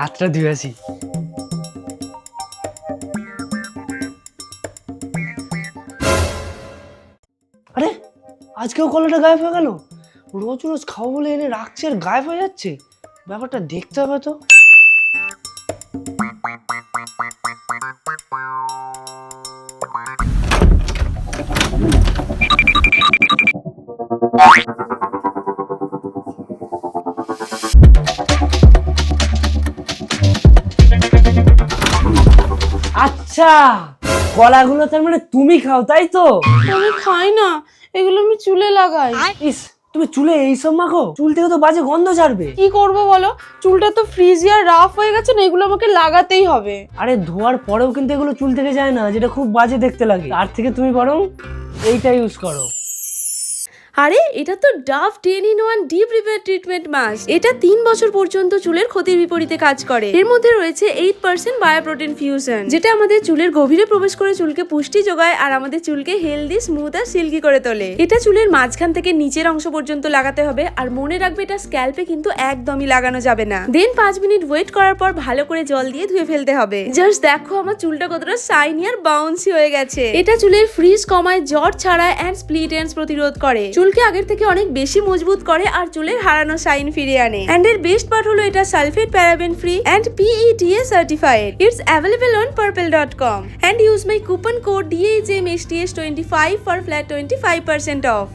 হাতটা ধুয়ে আসি। আরে আজকেও কলাটা গায়েব হয়ে গেল। রোজ রোজ খাবো বলে এনে রাখছে আর গায়েব হয়ে যাচ্ছে। ব্যাপারটা দেখতে হবে তো। আচ্ছা, কলাগুলো তার মানে তুমি খাও, তাই তো? আমি খাই না, এগুলো আমি চুলে লাগাই। ইস, তুমি চুলে এইসব মাখো? চুল থেকে তো বাজে গন্ধ ছাড়বে। কি করব বলো, চুলটা তো ফ্রিজি আর রাফ হয়ে গেছে না, এগুলো আমাকে লাগাতেই হবে। আরে ধোয়ার পরেও কিন্তু এগুলো চুল থেকে যায় না, যেটা খুব বাজে দেখতে লাগে। তার থেকে তুমি বরং এইটা ইউজ করো। আরে এটা তো Dove 10-in-1 deep repair treatment mask. এটা 3 বছর পর্যন্ত চুলের ক্ষতির বিপরীতে কাজ করে। এর মধ্যে রয়েছে 8% বায়োপ্রোটিন ফিউশন, যেটা আমাদের চুলের গভীরে প্রবেশ করে চুলকে পুষ্টি যোগায় আর আমাদের চুলকে হেলদি, স্মুথ আর সিল্কি করে তোলে। এটা চুলের মাঝখান থেকে নিচের অংশ পর্যন্ত লাগাতে হবে, আর মনে রাখবে এটা স্ক্যাল্পে কিন্তু একদমই লাগানো যাবে না। দেন 5 মিনিট ওয়েট করার পর ভালো করে জল দিয়ে ধুয়ে ফেলতে হবে। জাস্ট দেখো আমার চুলটা কতটা শাইনি আর বাউন্সি হয়ে গেছে। এটা চুলের ফ্রিজ কমায়, জট ছাড়ায় এন্ড স্প্লিট এন্ডস প্রতিরোধ করে, চুলকে আগের থেকে অনেক বেশি মজবুত করে আর চুলের হারানো শাইন ফিরিয়ে আনে। এন্ড এর বেস্ট পার্ট হলো এটা sulphate, paraben free and PETA certified. It's available on purple.com and use my coupon code DHMSTS25 for flat 25% off.